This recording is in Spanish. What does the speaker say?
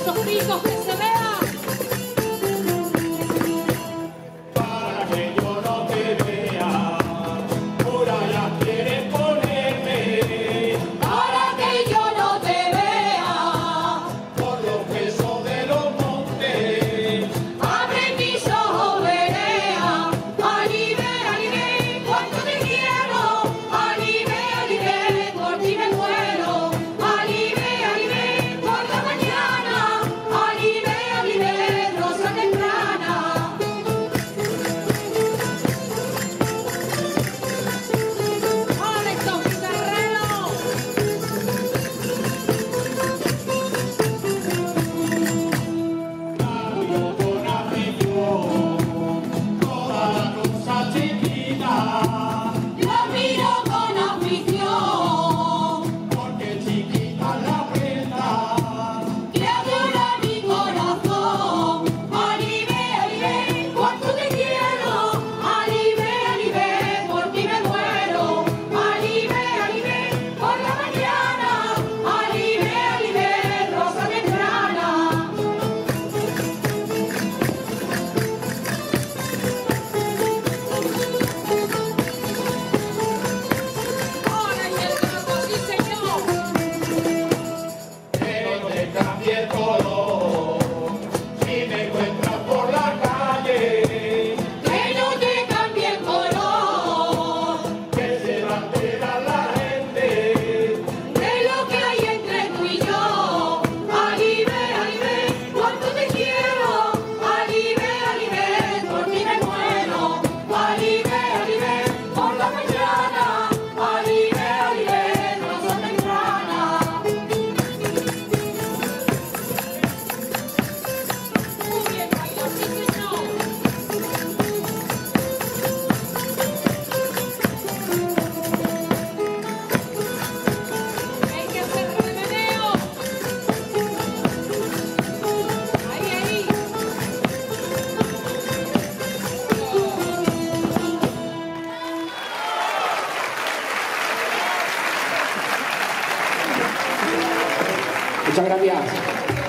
esos picos que se vean. Para que yo no te vea, muralla quiere ponerme. Para que yo no te vea, Por los pesos de los montes. abre mis ojos, verea. Alive, cuánto te quiero. Alive, por ti me muero. Alive, por la mañana. Alive, rosa temprana. ¡Con estos guitarreros! Cambio con afición toda la cosa chiquita, Lo miro con afición, porque chiquita es la prenda. que adora mi corazón. Alive, cuánto te quiero. Alive, por ti me muero. Alive, por la mañana. Alive, rosa temprana. Ahora y el campo, sí señor. Que no te cambie el color, si me encuentras por la calle, Que no te cambie el color que se va a enterar la gente. de lo que hay entre tú y yo. Alive, cuánto te quiero. Alive, por ti me muero. Alive, por la mañana. Alive, rosa temprana. Muy bien, bailó, sí señor. Hay que hacer remeneo. Ahí. Muchas gracias.